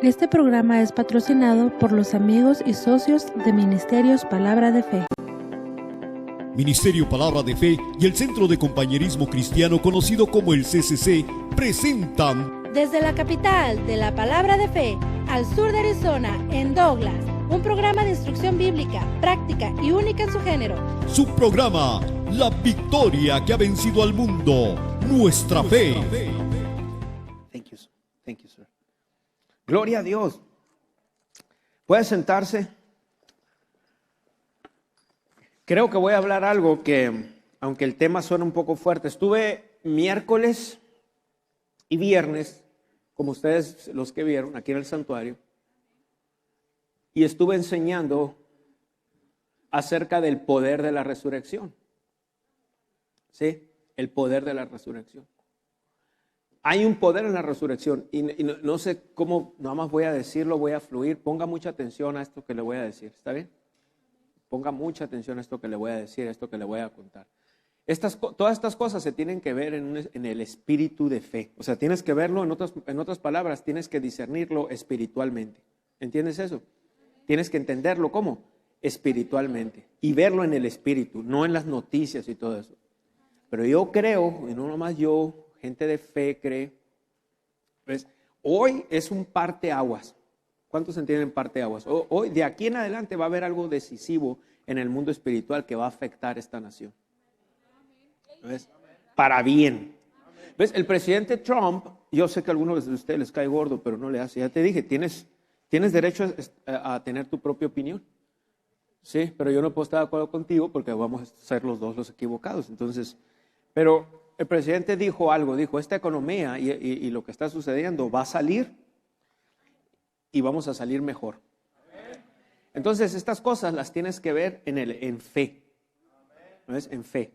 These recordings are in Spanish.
Este programa es patrocinado por los amigos y socios de Ministerios Palabra de Fe. Ministerio Palabra de Fe y el Centro de Compañerismo Cristiano conocido como el CCC presentan desde la capital de la Palabra de Fe al sur de Arizona, en Douglas, un programa de instrucción bíblica, práctica y única en su género. Su programa, La Victoria que ha vencido al mundo, Nuestra Fe. Thank you, sir. Gloria a Dios. ¿Puede sentarse? Creo que voy a hablar algo que, aunque el tema suena un poco fuerte, estuve miércoles y viernes, como ustedes los que vieron aquí en el santuario, y estuve enseñando acerca del poder de la resurrección. ¿Sí? El poder de la resurrección. Hay un poder en la resurrección y no sé cómo, nada más voy a decirlo, voy a fluir. Ponga mucha atención a esto que le voy a decir, ¿está bien? Ponga mucha atención a esto que le voy a decir, a esto que le voy a contar. Todas estas cosas se tienen que ver en el espíritu de fe. O sea, tienes que verlo, en otras palabras, tienes que discernirlo espiritualmente. ¿Entiendes eso? Tienes que entenderlo, ¿cómo? Espiritualmente. Y verlo en el espíritu, no en las noticias y todo eso. Pero yo creo, y no nomás yo, gente de fe cree, pues, hoy es un parteaguas. ¿Cuántos entienden parteaguas? Hoy, de aquí en adelante, va a haber algo decisivo en el mundo espiritual que va a afectar esta nación. ¿Ves? Para bien. ¿Ves? El presidente Trump, yo sé que a algunos de ustedes les cae gordo, pero no le hace. Ya te dije, tienes derecho a tener tu propia opinión. Sí, pero yo no puedo estar de acuerdo contigo porque vamos a ser los dos los equivocados. Entonces, pero el presidente dijo algo, dijo, esta economía y lo que está sucediendo va a salir y vamos a salir mejor. Entonces, estas cosas las tienes que ver en fe. ¿Ves? En fe.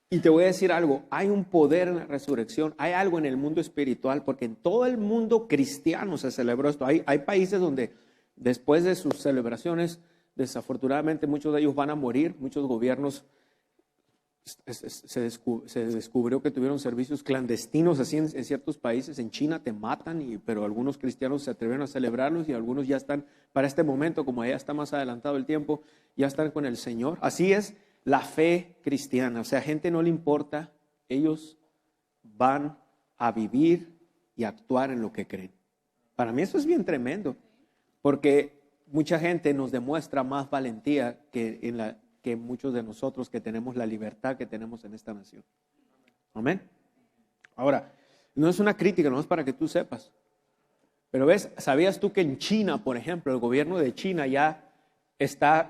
Y te voy a decir algo, hay un poder en la resurrección, hay algo en el mundo espiritual, porque en todo el mundo cristiano se celebró esto. Hay países donde después de sus celebraciones, desafortunadamente muchos de ellos van a morir, muchos gobiernos se descubrió que tuvieron servicios clandestinos así en ciertos países. En China te matan, pero algunos cristianos se atrevieron a celebrarlos y algunos ya están, para este momento, como ya está más adelantado el tiempo, ya están con el Señor. Así es la fe cristiana, o sea, a gente no le importa, ellos van a vivir y actuar en lo que creen. Para mí eso es bien tremendo, porque mucha gente nos demuestra más valentía que muchos de nosotros que tenemos la libertad que tenemos en esta nación. Amén. Ahora, no es una crítica, no es para que tú sepas. Pero ves, ¿sabías tú que en China, por ejemplo, el gobierno de China ya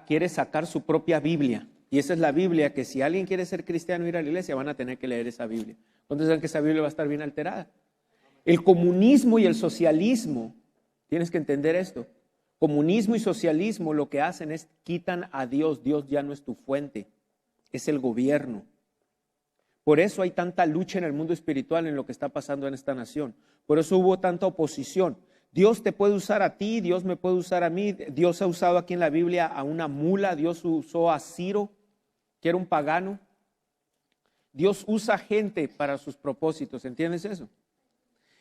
quiere sacar su propia Biblia? Y esa es la Biblia que si alguien quiere ser cristiano y ir a la iglesia, van a tener que leer esa Biblia. ¿Cuántos saben que esa Biblia va a estar bien alterada? El comunismo y el socialismo, tienes que entender esto. Comunismo y socialismo lo que hacen es quitan a Dios. Dios ya no es tu fuente, es el gobierno. Por eso hay tanta lucha en el mundo espiritual en lo que está pasando en esta nación. Por eso hubo tanta oposición. Dios te puede usar a ti, Dios me puede usar a mí. Dios ha usado aquí en la Biblia a una mula, Dios usó a Ciro, que era un pagano. Dios usa gente para sus propósitos, ¿entiendes eso?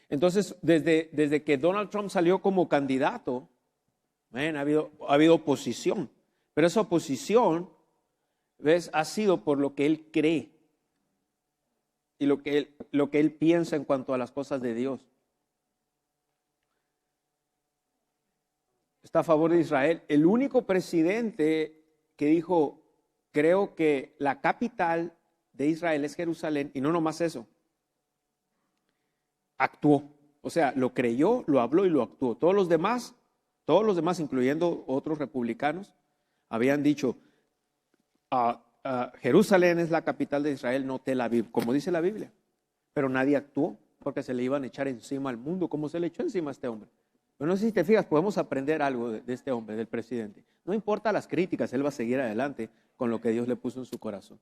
Entonces, desde que Donald Trump salió como candidato, ha habido oposición, pero esa oposición, ¿ves?, ha sido por lo que él cree y lo que él piensa en cuanto a las cosas de Dios. Está a favor de Israel. El único presidente que dijo, creo que la capital de Israel es Jerusalén, y no nomás eso, actuó. O sea, lo creyó, lo habló y lo actuó. Todos los demás, incluyendo otros republicanos, habían dicho, Jerusalén es la capital de Israel, no Tel Aviv, como dice la Biblia. Pero nadie actuó porque se le iban a echar encima al mundo, como se le echó encima a este hombre. Pero no sé si te fijas, podemos aprender algo de este hombre, del presidente. No importa las críticas, él va a seguir adelante con lo que Dios le puso en su corazón.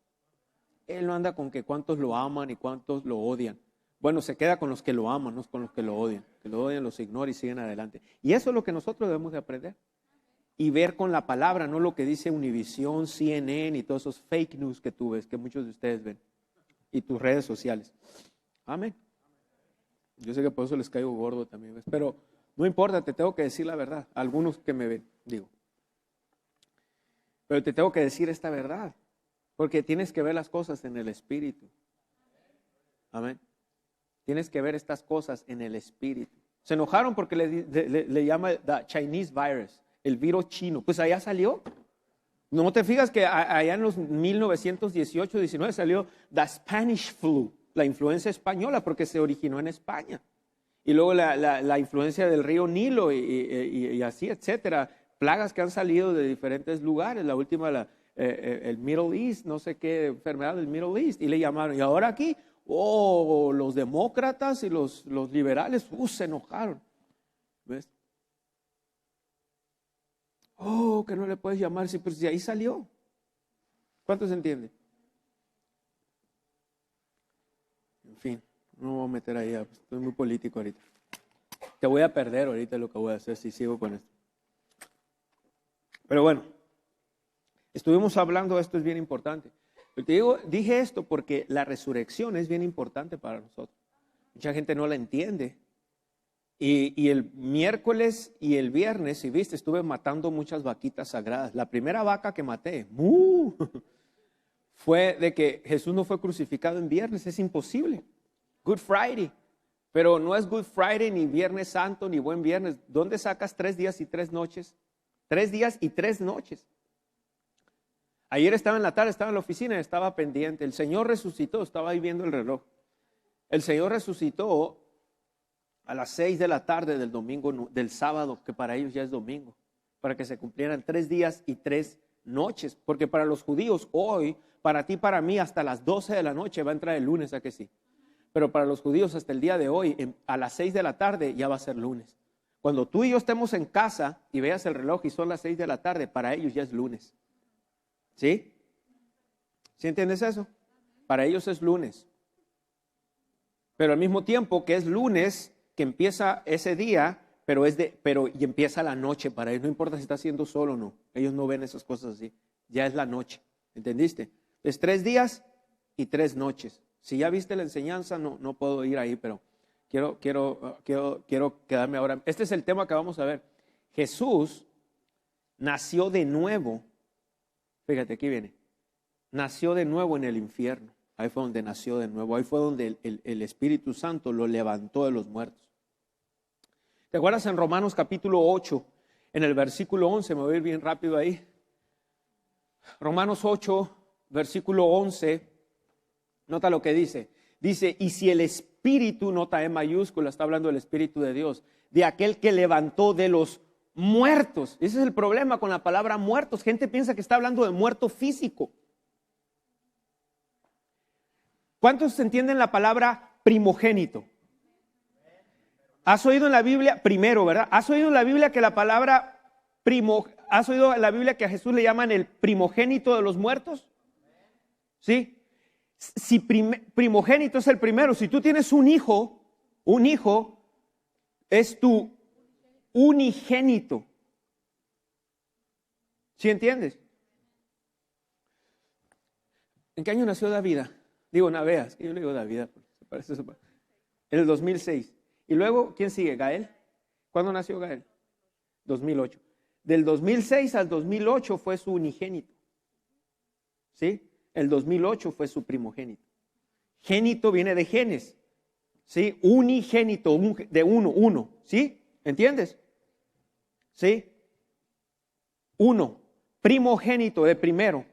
Él no anda con que cuántos lo aman y cuántos lo odian. Bueno, se queda con los que lo aman, no con los que lo odian. Que lo odian, los ignora y siguen adelante. Y eso es lo que nosotros debemos de aprender. Y ver con la palabra, no lo que dice Univisión, CNN y todos esos fake news que tú ves, que muchos de ustedes ven. Y tus redes sociales. Amén. Yo sé que por eso les caigo gordo también, ¿ves? Pero No importa, te tengo que decir la verdad. Algunos que me ven, digo. Pero te tengo que decir esta verdad. Porque tienes que ver las cosas en el Espíritu. Amén. Tienes que ver estas cosas en el Espíritu. Se enojaron porque le llama the Chinese virus, el virus chino. Pues allá salió. No te fijas que allá en los 1918-19 salió the Spanish flu, la influenza española, porque se originó en España. Y luego la influencia del río Nilo y así, etcétera. Plagas que han salido de diferentes lugares. La última, el Middle East, no sé qué enfermedad del Middle East. Y le llamaron. Y ahora aquí, los demócratas y los liberales, se enojaron. ¿Ves? Que no le puedes llamar, sí, pero si ahí salió. ¿Cuántos entienden? En fin, no me voy a meter ahí, estoy muy político ahorita. Te voy a perder ahorita lo que voy a hacer si sigo con esto. Pero bueno, estuvimos hablando, esto es bien importante. Pero te digo, dije esto porque la resurrección es bien importante para nosotros. Mucha gente no la entiende. Y el miércoles y el viernes, si viste, estuve matando muchas vaquitas sagradas. La primera vaca que maté, fue de que Jesús no fue crucificado en viernes, es imposible. Good Friday, pero no es Good Friday, ni Viernes Santo, ni Buen Viernes. ¿Dónde sacas 3 días y 3 noches? 3 días y 3 noches. Ayer estaba en la tarde, estaba en la oficina, estaba pendiente. El Señor resucitó, estaba ahí viendo el reloj. El Señor resucitó a las 6 de la tarde del domingo, del sábado, que para ellos ya es domingo, para que se cumplieran 3 días y 3 noches, porque para los judíos hoy, para ti, para mí, hasta las 12 de la noche va a entrar el lunes, ¿a que sí? Pero para los judíos hasta el día de hoy, a las 6 de la tarde ya va a ser lunes. Cuando tú y yo estemos en casa y veas el reloj y son las 6 de la tarde, para ellos ya es lunes. ¿Sí? ¿Sí entiendes eso? Para ellos es lunes. Pero al mismo tiempo que es lunes, que empieza ese día, pero y empieza la noche para ellos. No importa si está haciendo sol o no. Ellos no ven esas cosas así. Ya es la noche. ¿Entendiste? Es 3 días y 3 noches. Si ya viste la enseñanza, no puedo ir ahí, pero quiero quedarme ahora. Este es el tema que vamos a ver. Jesús nació de nuevo. Fíjate, aquí viene. Nació de nuevo en el infierno. Ahí fue donde nació de nuevo. Ahí fue donde el Espíritu Santo lo levantó de los muertos. ¿Te acuerdas en Romanos capítulo 8, en el versículo 11? Me voy a ir bien rápido ahí. Romanos 8, versículo 11. Nota lo que dice. Dice, y si el Espíritu, nota en mayúscula, está hablando del Espíritu de Dios, de aquel que levantó de los muertos. Ese es el problema con la palabra muertos. Gente piensa que está hablando de muerto físico. ¿Cuántos entienden la palabra primogénito? ¿Has oído en la Biblia, primero, verdad? ¿Has oído en la Biblia que la palabra ¿has oído en la Biblia que a Jesús le llaman el primogénito de los muertos? ¿Sí? Si primogénito es el primero, si tú tienes un hijo es tu unigénito. ¿Sí entiendes? ¿En qué año nació David? Digo, Naveas, que yo le digo David, se parece eso. En el 2006. Y luego, ¿quién sigue? ¿Gael? ¿Cuándo nació Gael? 2008. Del 2006 al 2008 fue su unigénito. ¿Sí? El 2008 fue su primogénito. Génito viene de genes. ¿Sí? Unigénito, de uno. ¿Sí? ¿Entiendes? ¿Sí? Uno. Primogénito, de primero.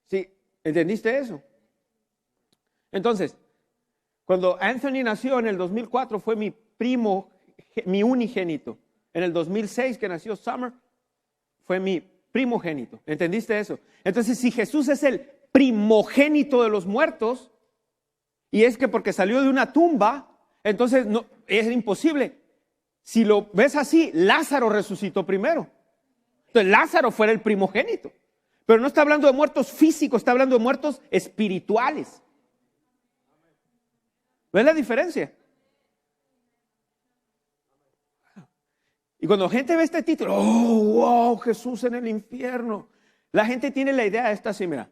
¿Sí? ¿Entendiste eso? Entonces, cuando Anthony nació en el 2004 fue mi unigénito. En el 2006 que nació Summer fue mi primogénito. ¿Entendiste eso? Entonces, si Jesús es el primogénito de los muertos, y es que porque salió de una tumba, entonces no, es imposible. Si lo ves así, Lázaro resucitó primero. Entonces Lázaro fue el primogénito. Pero no está hablando de muertos físicos, está hablando de muertos espirituales. ¿Ves la diferencia? Y cuando gente ve este título, wow, Jesús en el infierno. La gente tiene la idea esta así, mira,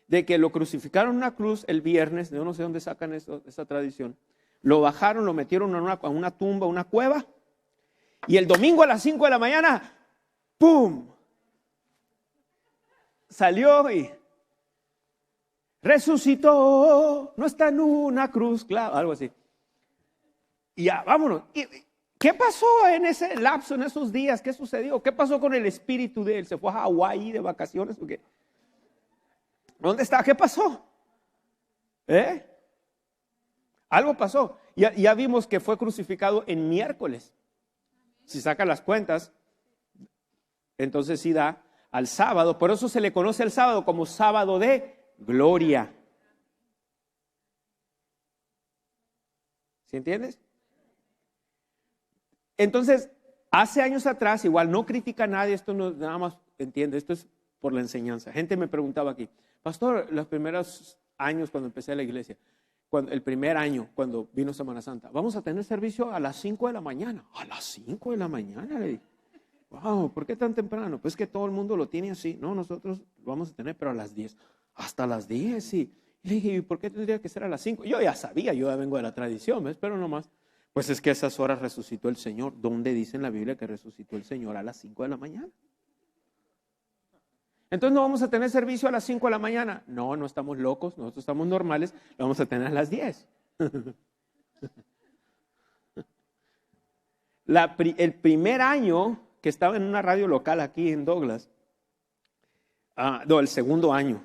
de que lo crucificaron en una cruz el viernes, yo no sé dónde sacan esa tradición. Lo bajaron, lo metieron a una tumba, una cueva, Y el domingo a las 5 de la mañana, ¡pum! Salió y resucitó, no está en una cruz, claro, algo así. Y ya, vámonos. ¿Y qué pasó en ese lapso, en esos días? ¿Qué sucedió? ¿Qué pasó con el espíritu de él? ¿Se fue a Hawái de vacaciones o qué? ¿Dónde está? ¿Qué pasó? Algo pasó. Ya vimos que fue crucificado en miércoles. Si sacan las cuentas, entonces sí da al sábado. Por eso se le conoce el sábado como sábado de gloria. ¿Sí entiendes? Entonces, hace años atrás, igual no critica a nadie, esto no nada más entiende, esto es por la enseñanza. Gente me preguntaba aquí, pastor, los primeros años cuando empecé la iglesia, el primer año cuando vino Semana Santa, vamos a tener servicio a las 5 de la mañana. A las 5 de la mañana, le dije. Wow, ¿por qué tan temprano? Pues que todo el mundo lo tiene así. No, nosotros lo vamos a tener, pero a las 10. Hasta las 10, sí. Y le dije, ¿y por qué tendría que ser a las 5? Yo ya sabía, yo ya vengo de la tradición, ¿ves? Pero nomás. Pues es que a esas horas resucitó el Señor. ¿Dónde dice en la Biblia que resucitó el Señor a las 5 de la mañana? Entonces no vamos a tener servicio a las 5 de la mañana. No, no estamos locos, nosotros estamos normales, lo vamos a tener a las 10. El primer año que estaba en una radio local aquí en Douglas, el segundo año,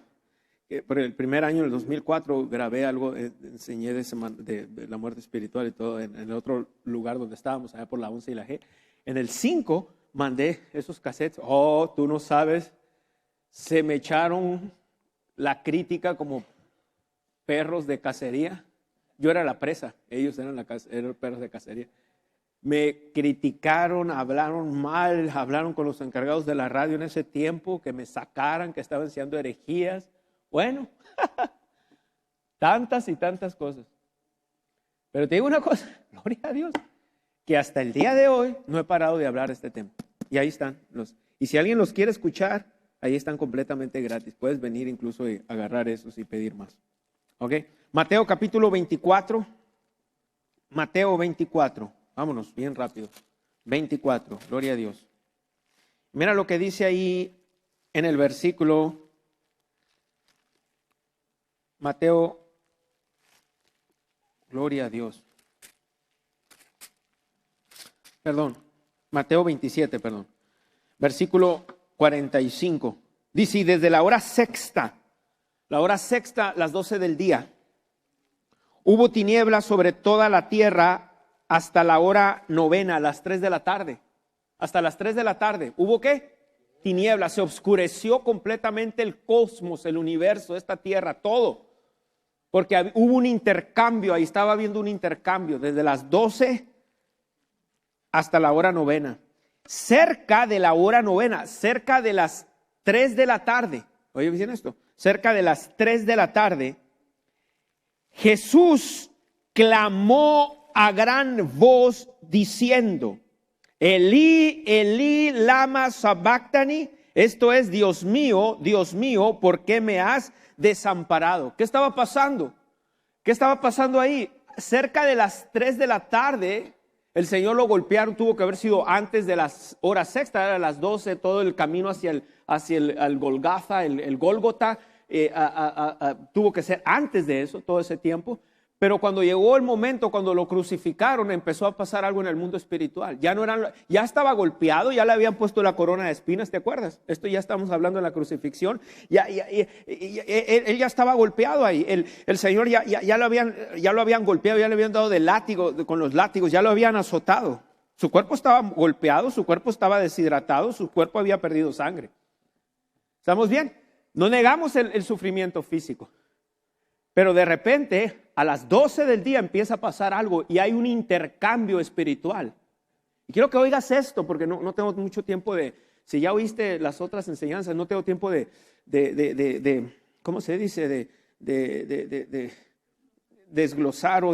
pero el primer año, en el 2004, grabé algo, enseñé de la muerte espiritual y todo en el otro lugar donde estábamos, allá por la 11 y la G. En el 5 mandé esos cassettes. Oh, tú no sabes, se me echaron la crítica como perros de cacería. Yo era la presa, ellos eran perros de cacería. Me criticaron, hablaron mal, hablaron con los encargados de la radio en ese tiempo, que me sacaran, que estaban enseñando herejías. Bueno, tantas y tantas cosas. Pero te digo una cosa, gloria a Dios, que hasta el día de hoy no he parado de hablar de este tema. Y ahí están. Y si alguien los quiere escuchar, ahí están completamente gratis. Puedes venir incluso y agarrar esos y pedir más. ¿Ok? Mateo capítulo 24. Mateo 24. Vámonos, bien rápido. 24, gloria a Dios. Mira lo que dice ahí en el versículo. Mateo, gloria a Dios. Mateo 27, versículo 45. Dice, y desde la hora sexta, las 12 del día, hubo tinieblas sobre toda la tierra hasta la hora novena, a las 3 de la tarde. Hasta las 3 de la tarde. ¿Hubo qué? Tinieblas. Se oscureció completamente el cosmos, el universo, esta tierra, todo. Porque hubo un intercambio, ahí estaba habiendo un intercambio, desde las 12 hasta la hora novena. Cerca de la hora novena, cerca de las 3 de la tarde. Oye, ¿bien esto? Cerca de las 3 de la tarde, Jesús clamó a gran voz diciendo, Elí, Elí, lama sabactani. Esto es, Dios mío, ¿por qué me has desamparado? ¿Qué estaba pasando? ¿Qué estaba pasando ahí? Cerca de las 3 de la tarde, el Señor lo golpearon, tuvo que haber sido antes de las horas sexta, era las 12, todo el camino hacia el Golgotha, el Gólgota, tuvo que ser antes de eso, todo ese tiempo. Pero cuando llegó el momento, cuando lo crucificaron, empezó a pasar algo en el mundo espiritual. Ya estaba golpeado, ya le habían puesto la corona de espinas, ¿te acuerdas? Esto ya estamos hablando de la crucifixión. Él ya estaba golpeado ahí. El Señor ya lo habían golpeado, ya le habían dado de látigo, con los látigos, ya lo habían azotado. Su cuerpo estaba golpeado, su cuerpo estaba deshidratado, su cuerpo había perdido sangre. ¿Estamos bien? No negamos el sufrimiento físico. Pero de repente, a las 12 del día empieza a pasar algo y hay un intercambio espiritual. Y quiero que oigas esto porque no tengo mucho tiempo si ya oíste las otras enseñanzas, no tengo tiempo de ¿cómo se dice? De desglosar o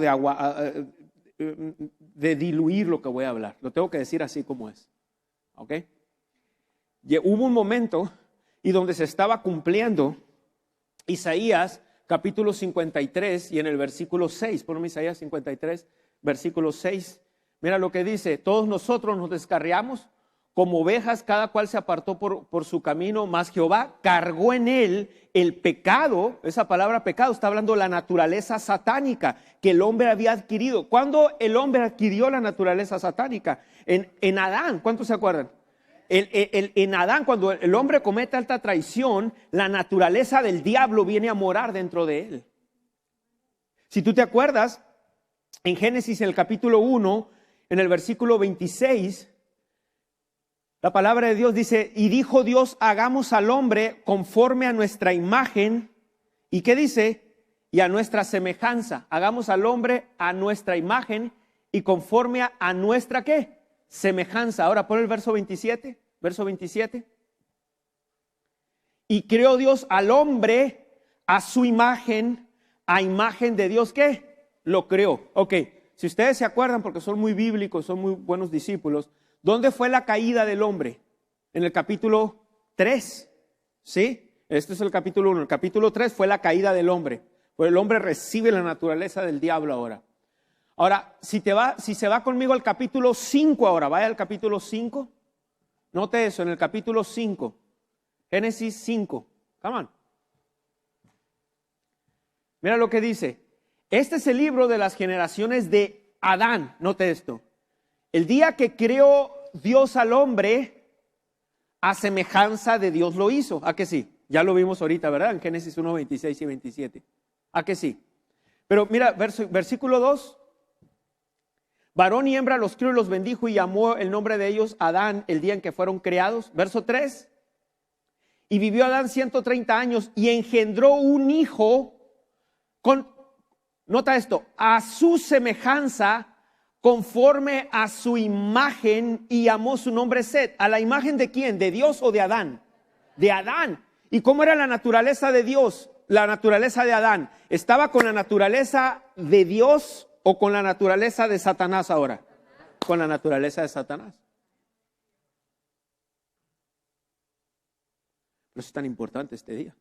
de diluir lo que voy a hablar. Lo tengo que decir así como es. ¿Ok? Hubo un momento y donde se estaba cumpliendo Isaías capítulo 53 y en el versículo 6, ponme Isaías 53, versículo 6, Mira lo que dice, todos nosotros nos descarriamos como ovejas, cada cual se apartó por su camino, mas Jehová cargó en él el pecado. Esa palabra pecado está hablando de la naturaleza satánica que el hombre había adquirido. ¿Cuándo el hombre adquirió la naturaleza satánica? En Adán, ¿cuántos se acuerdan? En Adán, cuando el hombre comete alta traición, la naturaleza del diablo viene a morar dentro de él. Si tú te acuerdas, en Génesis, en el capítulo 1, en el versículo 26, la palabra de Dios dice, y dijo Dios, hagamos al hombre conforme a nuestra imagen. ¿Y qué dice? Y a nuestra semejanza. Hagamos al hombre a nuestra imagen y conforme a nuestra, ¿qué? Semejanza. Ahora pon el verso 27. Verso 27. Y creó Dios al hombre a su imagen, a imagen de Dios, ¿qué? Lo creó. Ok, si ustedes se acuerdan, porque son muy bíblicos, son muy buenos discípulos, ¿dónde fue la caída del hombre? En el capítulo 3, ¿sí? Este es el capítulo 1. El capítulo 3 fue la caída del hombre. Pues el hombre recibe la naturaleza del diablo ahora. Ahora, si se va conmigo al capítulo 5 ahora, vaya al capítulo 5. Note eso, en el capítulo 5. Génesis 5. Come on. Mira lo que dice. Este es el libro de las generaciones de Adán. Note esto. El día que creó Dios al hombre, a semejanza de Dios lo hizo. ¿A que sí? Ya lo vimos ahorita, ¿verdad? En Génesis 1, 26 y 27. ¿A que sí? Pero mira, versículo 2. Varón y hembra los crió y los bendijo y llamó el nombre de ellos Adán el día en que fueron creados. Verso 3. Y vivió Adán 130 años y engendró un hijo nota esto, a su semejanza, conforme a su imagen, y llamó su nombre Set. ¿A la imagen de quién? ¿De Dios o de Adán? De Adán. ¿Y cómo era la naturaleza de Dios? La naturaleza de Adán. ¿Estaba con la naturaleza de Dios o con la naturaleza de Satanás ahora? Con la naturaleza de Satanás. Por eso es tan importante este día.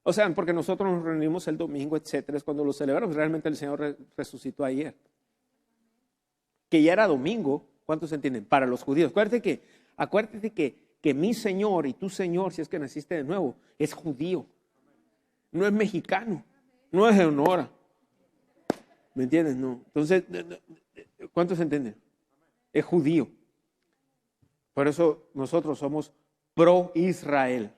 O sea, porque nosotros nos reunimos el domingo, etcétera, es cuando lo celebramos. Realmente el Señor resucitó ayer. Que ya era domingo, ¿cuántos entienden? Para los judíos. Acuérdate que mi Señor y tu Señor, si es que naciste de nuevo, es judío. No es mexicano, no es de Honora. ¿Me entiendes? No. Entonces, ¿cuántos entienden? Es judío. Por eso nosotros somos pro-Israel.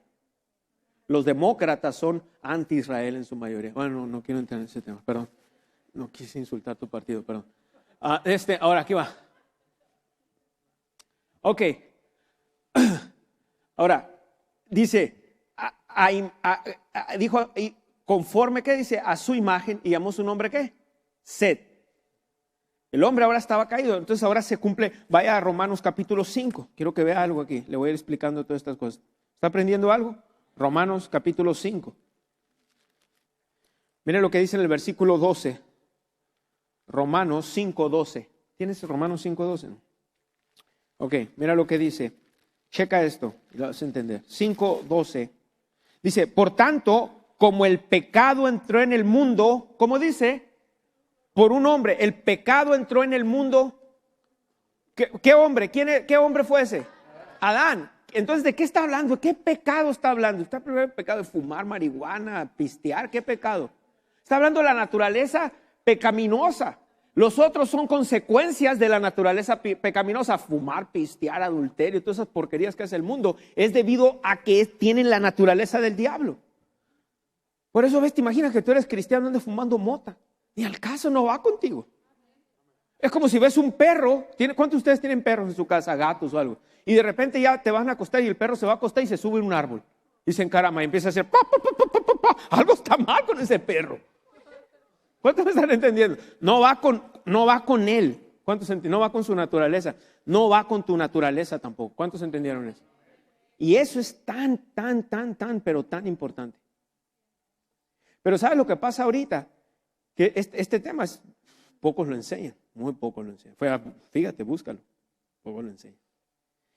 Los demócratas son anti-Israel en su mayoría. Bueno, no quiero entrar en ese tema, perdón. No quise insultar tu partido, perdón. Ahora, aquí va. Ok. Ahora, dice, dijo, conforme, ¿qué dice? A su imagen, y llamó su nombre, ¿qué? Set. El hombre ahora estaba caído, entonces ahora se cumple. Vaya a Romanos capítulo 5. Quiero que vea algo aquí. Le voy a ir explicando todas estas cosas. ¿Está aprendiendo algo? Romanos capítulo 5. Mire lo que dice en el versículo 12. Romanos 5:12. ¿Tienes Romanos 5:12? Ok, mira lo que dice. Checa esto y lo vas a entender. 5:12. Dice, por tanto, como el pecado entró en el mundo, ¿cómo dice? Por un hombre. El pecado entró en el mundo. ¿Qué hombre? ¿Qué hombre fue ese? Adán. Entonces, ¿de qué está hablando? ¿Qué pecado está hablando? ¿Está hablando del pecado de fumar marihuana, pistear? ¿Qué pecado? Está hablando de la naturaleza pecaminosa. Los otros son consecuencias de la naturaleza pecaminosa. Fumar, pistear, adulterio, todas esas porquerías que hace el mundo es debido a que tienen la naturaleza del diablo. Por eso ves, te imaginas que tú eres cristiano, andas fumando mota. Ni al caso, no va contigo. Es como si ves un perro. ¿Cuántos de ustedes tienen perros en su casa, gatos o algo? Y de repente ya te van a acostar y el perro se va a acostar y se sube en un árbol. Y se encarama y empieza a hacer pa, pa, pa, pa, pa, pa. Algo está mal con ese perro. ¿Cuántos me están entendiendo? No va con él. ¿Cuántos entienden? No va con su naturaleza. No va con tu naturaleza tampoco. ¿Cuántos entendieron eso? Y eso es tan, pero tan importante. Pero ¿sabes lo que pasa ahorita? Que este tema pocos lo enseñan. Muy pocos lo enseñan. Fíjate, búscalo. Pocos lo enseñan.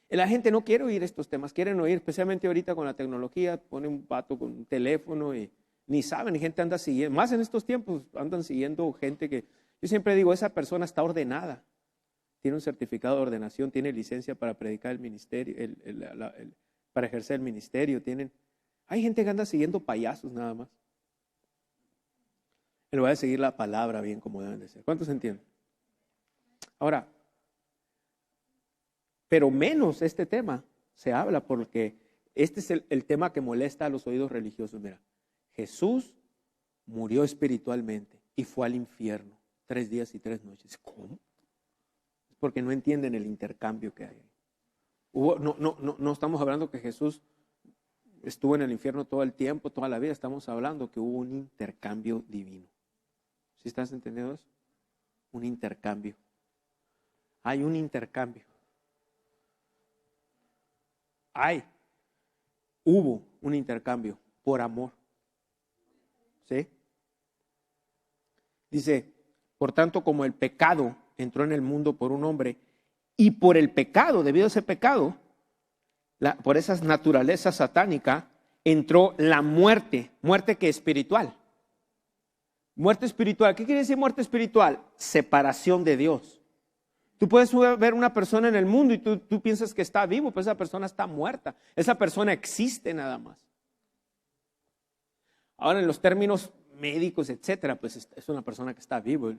La gente no quiere oír estos temas. Quieren oír, especialmente ahorita con la tecnología. Pone un vato con un teléfono y ni saben. Y gente anda siguiendo. Más en estos tiempos andan siguiendo gente que... Yo siempre digo, esa persona está ordenada. tiene un certificado de ordenación, tiene licencia para predicar el ministerio, para ejercer el ministerio. Hay gente que anda siguiendo payasos nada más. En lugar de seguir la palabra bien como deben de ser. ¿Cuántos entienden? Ahora, pero menos este tema se habla porque este es el tema que molesta a los oídos religiosos. Mira, Jesús murió espiritualmente y fue al infierno 3 días y 3 noches. ¿Cómo? Es porque no entienden el intercambio que hay. No estamos hablando que Jesús estuvo en el infierno todo el tiempo, toda la vida. Estamos hablando que hubo un intercambio divino. ¿Sí estás entendiendo eso? Un intercambio. Hay un intercambio. Hubo un intercambio por amor. ¿Sí? Dice, por tanto, como el pecado entró en el mundo por un hombre, y por el pecado, debido a ese pecado, por esa naturaleza satánica, entró la muerte. ¿Muerte qué? Espiritual. Muerte espiritual. ¿Qué quiere decir muerte espiritual? Separación de Dios. Tú puedes ver una persona en el mundo y tú piensas que está vivo, pero esa persona está muerta. Esa persona existe nada más. Ahora, en los términos médicos, etcétera, pues es una persona que está vivo.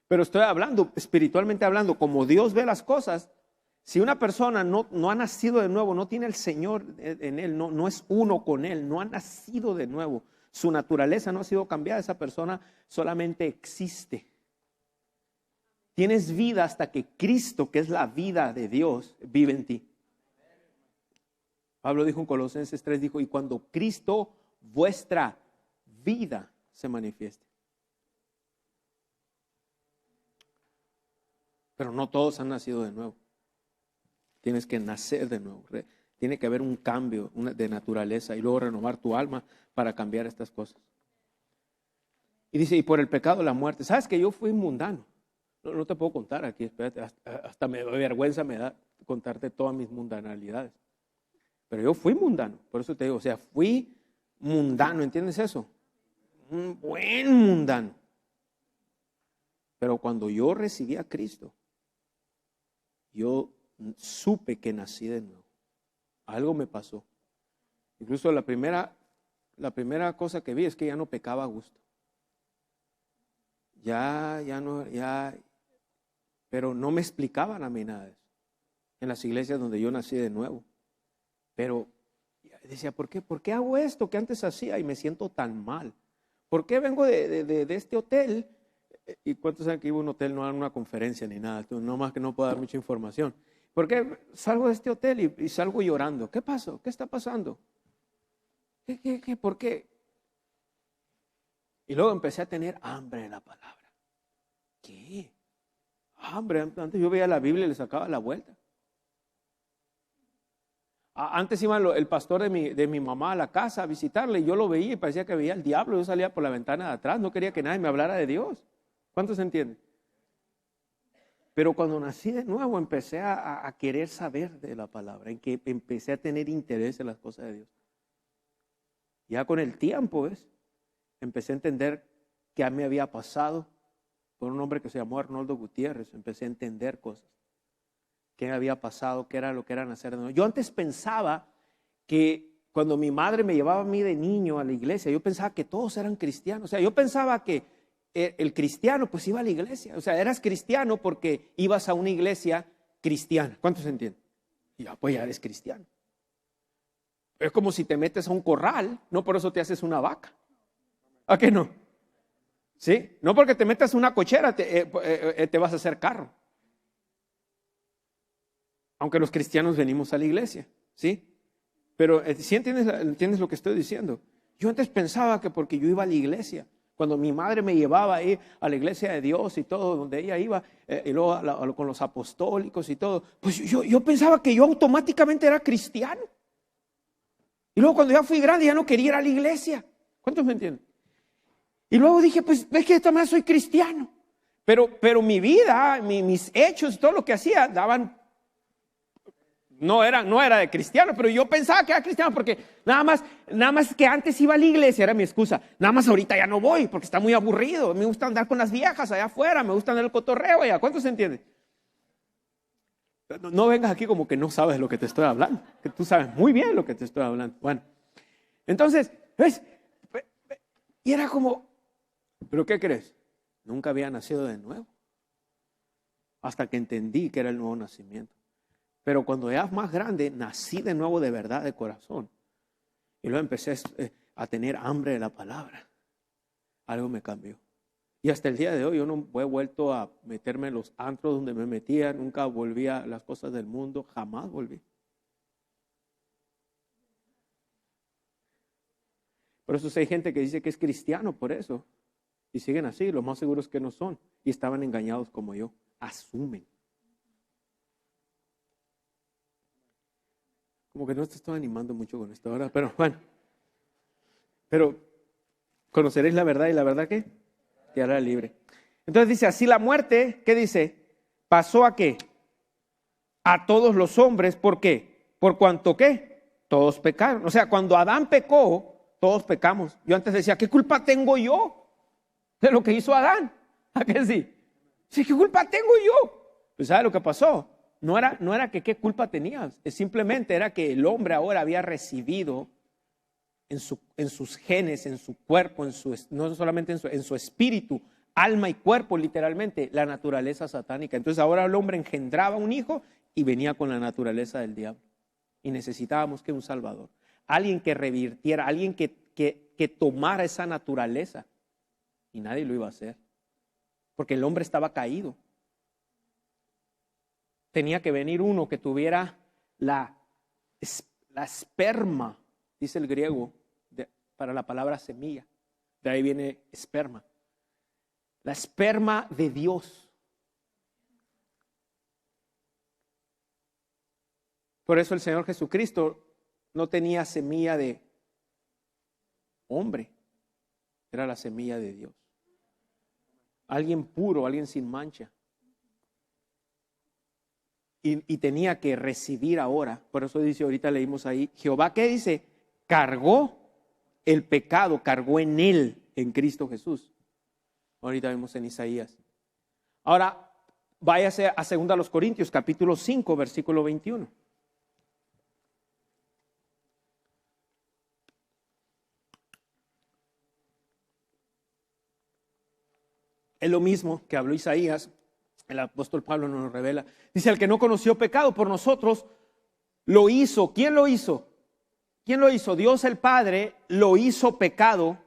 Pero estoy hablando, espiritualmente hablando, como Dios ve las cosas. Si una persona no ha nacido de nuevo, no tiene el Señor en él, no es uno con él, no ha nacido de nuevo, su naturaleza no ha sido cambiada, esa persona solamente existe. Tienes vida hasta que Cristo, que es la vida de Dios, vive en ti. Pablo dijo en Colosenses 3, dijo, y cuando Cristo, vuestra vida, se manifieste. Pero no todos han nacido de nuevo. Tienes que nacer de nuevo. Tiene que haber un cambio de naturaleza y luego renovar tu alma para cambiar estas cosas. Y dice, y por el pecado la muerte. ¿Sabes que yo fui mundano? No te puedo contar aquí, espérate, hasta me da vergüenza me da contarte todas mis mundanalidades. Pero yo fui mundano, por eso te digo, o sea, fui mundano, ¿entiendes eso? Un buen mundano. Pero cuando yo recibí a Cristo, yo supe que nací de nuevo. Algo me pasó. Incluso la primera cosa que vi es que ya no pecaba a gusto. Pero no me explicaban a mí nada de eso. En las iglesias donde yo nací de nuevo. Pero decía, ¿por qué hago esto que antes hacía y me siento tan mal? ¿Por qué vengo de este hotel? ¿Y cuántos saben que iba a un hotel? No a una conferencia ni nada, no más que no puedo dar mucha información. ¿Por qué salgo de este hotel y salgo llorando? ¿Qué pasó? ¿Qué está pasando? ¿Por qué? Y luego empecé a tener hambre de la palabra. ¿Qué? Hambre. Antes yo veía la Biblia y le sacaba la vuelta. Antes iba el pastor de mi mamá a la casa a visitarle y yo lo veía y parecía que veía al diablo. Yo salía por la ventana de atrás, no quería que nadie me hablara de Dios. ¿Cuántos entienden? Pero cuando nací de nuevo empecé a querer saber de la palabra, en que empecé a tener interés en las cosas de Dios. Ya con el tiempo, empecé a entender qué me había pasado por un hombre que se llamó Arnoldo Gutiérrez. Empecé a entender cosas. ¿Qué había pasado? ¿Qué era lo que era nacer de nuevo? Yo antes pensaba que cuando mi madre me llevaba a mí de niño a la iglesia, yo pensaba que todos eran cristianos. O sea, yo pensaba que el cristiano pues iba a la iglesia. O sea, eras cristiano porque ibas a una iglesia cristiana. ¿Cuántos entienden? Y ya, pues ya eres cristiano. Es como si te metes a un corral, no por eso te haces una vaca. ¿A qué no? ¿Sí? No porque te metas una cochera te vas a hacer carro. Aunque los cristianos venimos a la iglesia, ¿sí? Pero ¿sí entiendes lo que estoy diciendo? Yo antes pensaba que porque yo iba a la iglesia, cuando mi madre me llevaba ahí a la iglesia de Dios y todo, donde ella iba, y luego con los apostólicos y todo, pues yo pensaba que yo automáticamente era cristiano. Y luego cuando ya fui grande ya no quería ir a la iglesia. ¿Cuántos me entienden? Y luego dije, pues ves que también soy cristiano. Pero mi vida, mis hechos, todo lo que hacía, no era de cristiano, pero yo pensaba que era cristiano porque nada más que antes iba a la iglesia, era mi excusa. Nada más ahorita ya no voy porque está muy aburrido. Me gusta andar con las viejas allá afuera, me gusta andar el cotorreo allá. ¿Cuántos se entienden? No vengas aquí como que no sabes lo que te estoy hablando, que tú sabes muy bien lo que te estoy hablando. Bueno, entonces, ¿ves? Y era como, ¿pero qué crees? Nunca había nacido de nuevo. Hasta que entendí que era el nuevo nacimiento. Pero cuando ya más grande, nací de nuevo de verdad, de corazón. Y luego empecé a tener hambre de la palabra. Algo me cambió. Y hasta el día de hoy yo no he vuelto a meterme en los antros donde me metía. Nunca volví a las cosas del mundo. Jamás volví. Por eso hay gente que dice que es cristiano por eso. Y siguen así. Lo más seguro es que no son. Y estaban engañados como yo. Asumen. Como que no te estoy animando mucho con esto ahora, pero bueno. Pero conoceréis la verdad y la verdad ¿qué? Te hará libre. Entonces dice, así la muerte, ¿qué dice? ¿Pasó a qué? A todos los hombres, ¿por qué? ¿Por cuanto qué? Todos pecaron. O sea, cuando Adán pecó, todos pecamos. Yo antes decía, ¿qué culpa tengo yo de lo que hizo Adán? ¿A qué sí? Sí, ¿qué culpa tengo yo? Pues ¿sabe lo que pasó? No era que qué culpa tenías, simplemente era que el hombre ahora había recibido en sus genes, en su cuerpo, no solamente en su espíritu, alma y cuerpo literalmente, la naturaleza satánica. Entonces ahora el hombre engendraba un hijo y venía con la naturaleza del diablo. Y necesitábamos que un salvador, alguien que revirtiera, alguien que tomara esa naturaleza. Y nadie lo iba a hacer, porque el hombre estaba caído. Tenía que venir uno que tuviera la esperma, dice el griego, para la palabra semilla. De ahí viene esperma. La esperma de Dios. Por eso el Señor Jesucristo no tenía semilla de hombre, era la semilla de Dios. Alguien puro, alguien sin mancha. Y tenía que recibir ahora. Por eso dice, ahorita leímos ahí, Jehová, ¿qué dice? Cargó el pecado, cargó en él, en Cristo Jesús. Ahorita vemos en Isaías. Ahora, váyase a 2 Corintios, capítulo 5, versículo 21. Es lo mismo que habló Isaías. El apóstol Pablo nos revela. Dice, el que no conoció pecado por nosotros, lo hizo. ¿Quién lo hizo? ¿Quién lo hizo? Dios el Padre lo hizo pecado.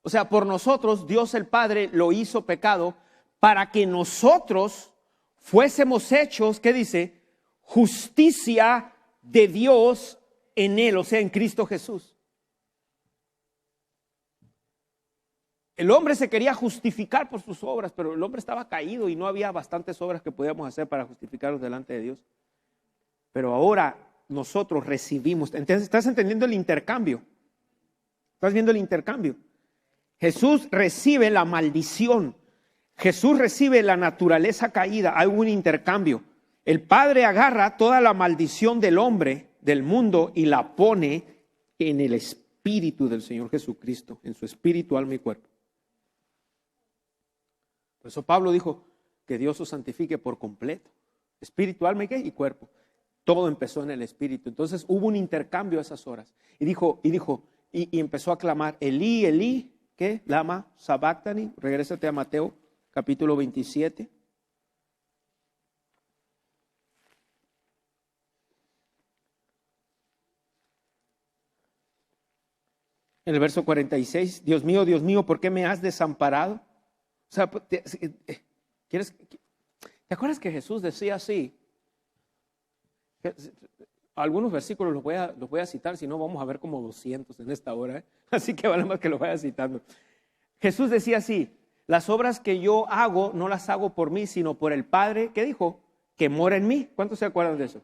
O sea, por nosotros, Dios el Padre lo hizo pecado para que nosotros fuésemos hechos, ¿qué dice? Justicia de Dios en él, o sea, en Cristo Jesús. El hombre se quería justificar por sus obras, pero el hombre estaba caído y no había bastantes obras que podíamos hacer para justificarnos delante de Dios. Pero ahora nosotros recibimos. Entonces, ¿estás entendiendo el intercambio? ¿Estás viendo el intercambio? Jesús recibe la maldición. Jesús recibe la naturaleza caída. Hay un intercambio. El Padre agarra toda la maldición del hombre, del mundo, y la pone en el espíritu del Señor Jesucristo, en su espíritu, alma y cuerpo. Por eso Pablo dijo que Dios os santifique por completo. Espíritu, alma y cuerpo. Todo empezó en el espíritu. Entonces hubo un intercambio a esas horas. Y empezó a clamar, Elí, Elí, ¿qué? Lama sabactani. Regrésate a Mateo, capítulo 27. En el verso 46, Dios mío, ¿por qué me has desamparado? O sea, ¿te acuerdas que Jesús decía así? Algunos versículos los voy a citar, si no vamos a ver como 200 en esta hora, ¿eh? Así que vale más que los vaya citando. Jesús decía así, las obras que yo hago no las hago por mí, sino por el Padre, ¿qué dijo? Que mora en mí. ¿Cuántos se acuerdan de eso?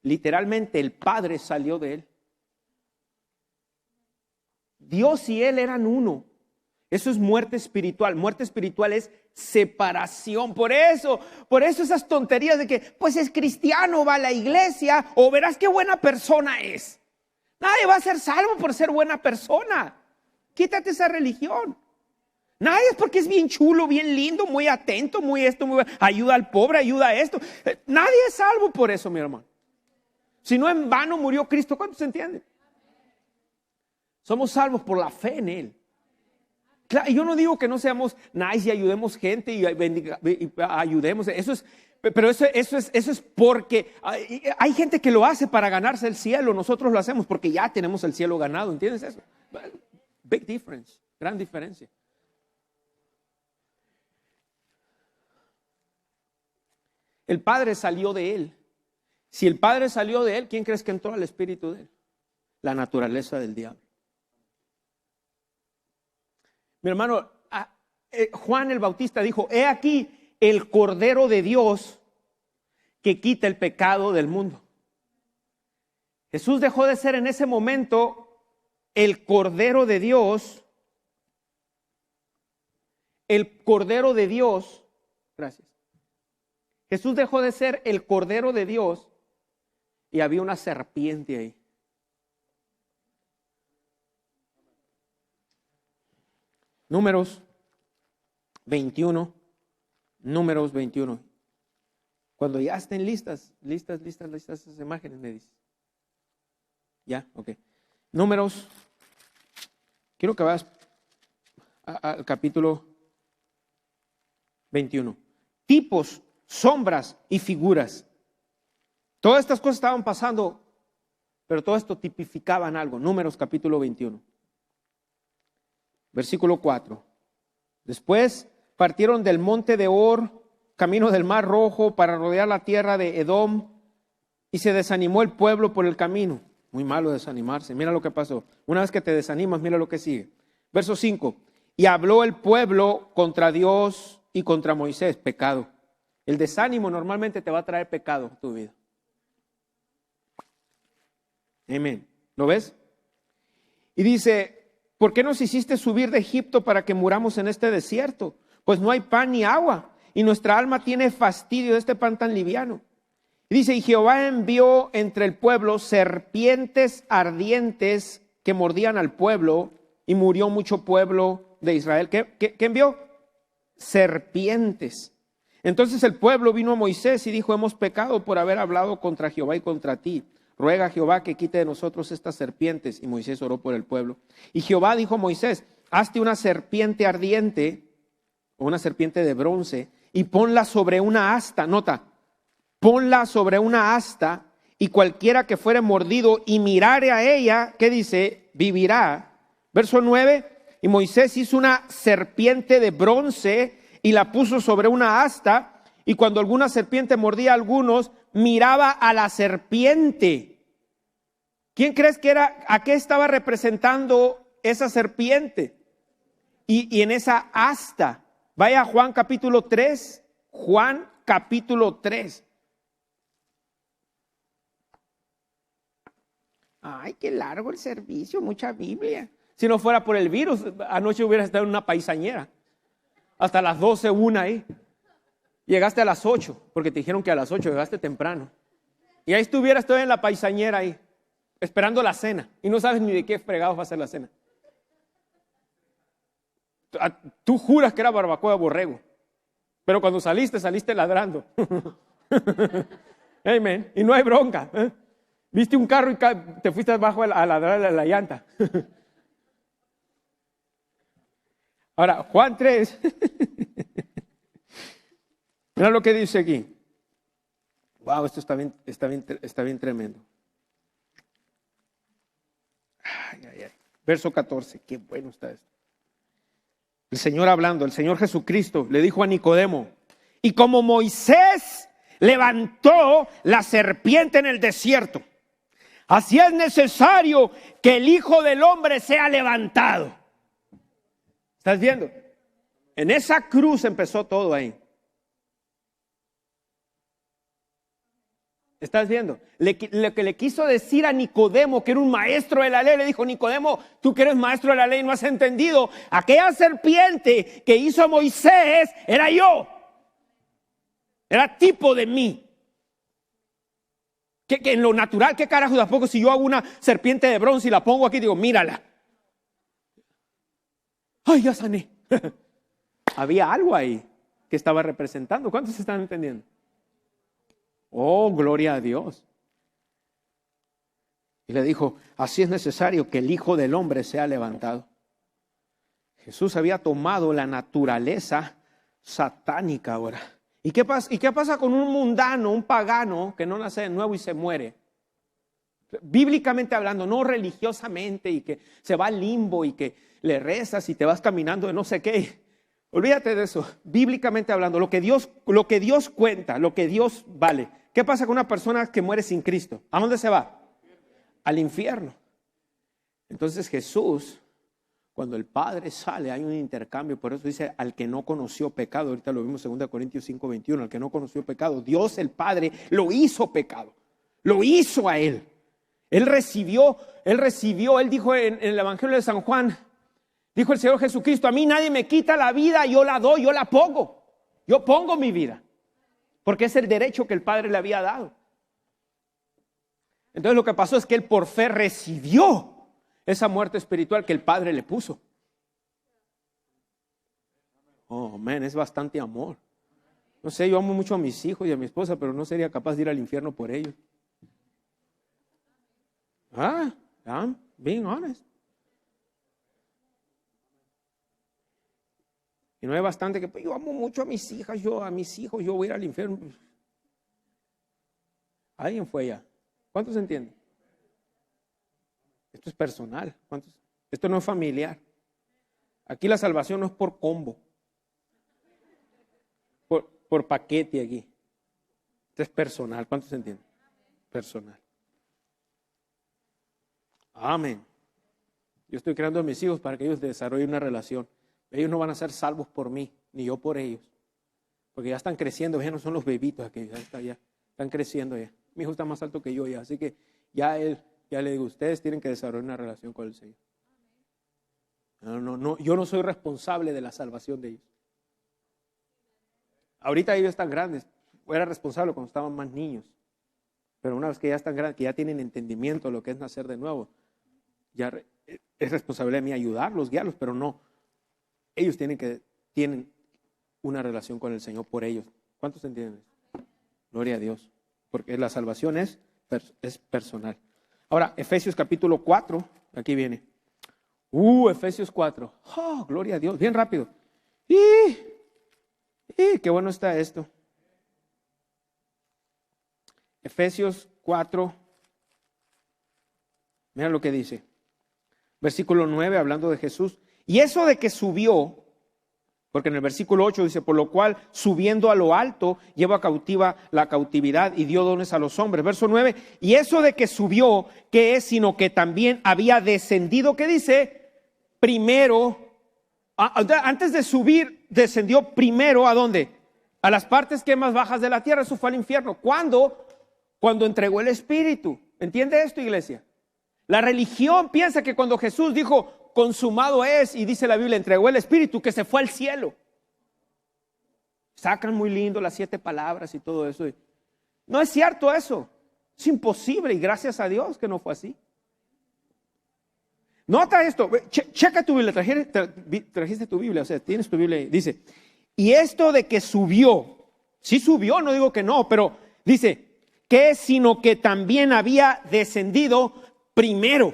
Literalmente el Padre salió de él. Dios y él eran uno. Eso es muerte espiritual. Muerte espiritual es separación. Por eso esas tonterías de que, pues es cristiano, va a la iglesia, o verás qué buena persona es. Nadie va a ser salvo por ser buena persona. Quítate esa religión. Nadie es porque es bien chulo, bien lindo, muy atento, muy esto, muy ayuda al pobre, ayuda a esto. Nadie es salvo por eso, mi hermano. Si no, en vano murió Cristo. ¿Cuántos se entienden? Somos salvos por la fe en Él. Claro, yo no digo que no seamos nice y ayudemos gente y ayudemos. Pero eso es porque hay gente que lo hace para ganarse el cielo. Nosotros lo hacemos porque ya tenemos el cielo ganado. ¿Entiendes eso? Big difference, gran diferencia. El Padre salió de Él. Si el Padre salió de Él, ¿quién crees que entró al espíritu de Él? La naturaleza del diablo. Mi hermano, Juan el Bautista dijo: he aquí el Cordero de Dios que quita el pecado del mundo. Jesús dejó de ser en ese momento el Cordero de Dios. El Cordero de Dios. Gracias. Jesús dejó de ser el Cordero de Dios y había una serpiente ahí. Números 21. Cuando ya estén listas esas imágenes, me dices. Ya, ok. Números. Quiero que vayas al capítulo 21. Tipos, sombras y figuras. Todas estas cosas estaban pasando, pero todo esto tipificaban algo. Números capítulo 21. Versículo 4. Después partieron del monte de Hor, camino del mar Rojo, para rodear la tierra de Edom, y se desanimó el pueblo por el camino. Muy malo desanimarse. Mira lo que pasó. Una vez que te desanimas, mira lo que sigue. Verso 5. Y habló el pueblo contra Dios y contra Moisés. Pecado. El desánimo normalmente te va a traer pecado a tu vida. Amén. ¿Lo ves? Y dice: ¿por qué nos hiciste subir de Egipto para que muramos en este desierto? Pues no hay pan ni agua, y nuestra alma tiene fastidio de este pan tan liviano. Y dice: y Jehová envió entre el pueblo serpientes ardientes que mordían al pueblo, y murió mucho pueblo de Israel. ¿Qué envió? Serpientes. Entonces el pueblo vino a Moisés y dijo: hemos pecado por haber hablado contra Jehová y contra ti. Ruega a Jehová que quite de nosotros estas serpientes. Y Moisés oró por el pueblo. Y Jehová dijo a Moisés: hazte una serpiente ardiente, o una serpiente de bronce, y ponla sobre una asta. Nota, ponla sobre una asta, y cualquiera que fuere mordido y mirare a ella, ¿qué dice? Vivirá. Verso 9, y Moisés hizo una serpiente de bronce y la puso sobre una asta, y cuando alguna serpiente mordía a algunos, miraba a la serpiente. ¿Quién crees que era? ¿A qué estaba representando esa serpiente? Y en esa asta. Vaya a Juan capítulo 3. Juan capítulo 3. Ay, qué largo el servicio, mucha Biblia. Si no fuera por el virus, anoche hubieras estado en una paisañera. Hasta las 12, una ahí. Llegaste a las 8, porque te dijeron que a las 8 llegaste temprano. Y ahí estuvieras todo en la paisañera ahí, esperando la cena. Y no sabes ni de qué fregados va a ser la cena. Tú juras que era barbacoa de borrego. Pero cuando saliste ladrando. Amén. Y no hay bronca. Viste un carro y te fuiste abajo a ladrar la llanta. Ahora, Juan 3. Mira lo que dice aquí. Wow, esto está bien tremendo. Ay. Verso 14. Qué bueno está esto. El Señor hablando, el Señor Jesucristo le dijo a Nicodemo: y como Moisés levantó la serpiente en el desierto, así es necesario que el Hijo del Hombre sea levantado. ¿Estás viendo? En esa cruz empezó todo ahí. ¿Estás viendo? Lo que le quiso decir a Nicodemo, que era un maestro de la ley, le dijo: Nicodemo, tú que eres maestro de la ley no has entendido. Aquella serpiente que hizo Moisés era yo. Era tipo de mí. Que en lo natural, ¿qué carajo? Tampoco si yo hago una serpiente de bronce y la pongo aquí, digo, mírala. Ay, ya sané. había algo ahí que estaba representando. ¿Cuántos están entendiendo? Oh, gloria a Dios. Y le dijo, así es necesario que el Hijo del Hombre sea levantado. Jesús había tomado la naturaleza satánica ahora. ¿Y qué pasa con un mundano, un pagano que no nace de nuevo y se muere? Bíblicamente hablando, no religiosamente, y que se va al limbo y que le rezas y te vas caminando de no sé qué. Olvídate de eso. Bíblicamente hablando, lo que Dios cuenta, lo que Dios vale. ¿Qué pasa con una persona que muere sin Cristo? ¿A dónde se va? Al infierno. Entonces Jesús, cuando el Padre sale, hay un intercambio. Por eso dice, al que no conoció pecado, ahorita lo vimos en 2 Corintios 5:21, al que no conoció pecado, Dios el Padre lo hizo pecado, lo hizo a él. Él recibió, él dijo en el Evangelio de San Juan, dijo el Señor Jesucristo, a mí nadie me quita la vida, yo la doy, yo la pongo. Yo pongo mi vida, porque es el derecho que el Padre le había dado. Entonces lo que pasó es que él por fe recibió esa muerte espiritual que el Padre le puso. Oh, man, es bastante amor. No sé, yo amo mucho a mis hijos y a mi esposa, pero no sería capaz de ir al infierno por ellos. I'm being honest. Y no es bastante que pues, yo amo mucho a mis hijas, a mis hijos, yo voy a ir al infierno. Alguien fue allá. ¿Cuántos entienden? Esto es personal. ¿Cuántos? Esto no es familiar. Aquí la salvación no es por combo, por paquete aquí. Esto es personal. ¿Cuántos entienden? Personal. Amén. Yo estoy creando a mis hijos para que ellos desarrollen una relación. Ellos no van a ser salvos por mí, ni yo por ellos. Porque ya están creciendo, ya no son los bebitos aquí, ya están creciendo ya. Mi hijo está más alto que yo ya, así que ya le digo, ustedes tienen que desarrollar una relación con el Señor. No, yo no soy responsable de la salvación de ellos. Ahorita ellos están grandes, yo era responsable cuando estaban más niños. Pero una vez que ya están grandes, que ya tienen entendimiento de lo que es nacer de nuevo, ya es responsabilidad mía ayudarlos, guiarlos, pero no. Ellos tienen una relación con el Señor por ellos. ¿Cuántos entienden esto? Gloria a Dios. Porque la salvación es personal. Ahora, Efesios capítulo 4, aquí viene. Efesios 4. Oh, gloria a Dios. Bien rápido. Qué bueno está esto. Efesios 4. Mira lo que dice. Versículo 9, hablando de Jesús. Y eso de que subió, porque en el versículo 8 dice, por lo cual subiendo a lo alto, lleva cautiva la cautividad y dio dones a los hombres. Verso 9, y eso de que subió, ¿qué es? Sino que también había descendido, ¿qué dice? Primero, antes de subir, descendió primero, ¿a dónde? A las partes que más bajas de la tierra, eso fue al infierno. ¿Cuándo? Cuando entregó el Espíritu. ¿Entiende esto, iglesia? La religión piensa que cuando Jesús dijo, consumado es, y dice la Biblia, entregó el Espíritu, que se fue al cielo. Sacan muy lindo las 7 palabras y todo eso. No es cierto eso. Es imposible y gracias a Dios que no fue así. Nota esto, checa tu Biblia, trajiste tu Biblia, o sea, tienes tu Biblia ahí. Dice, y esto de que subió, sí subió, no digo que no, pero dice, que sino que también había descendido primero.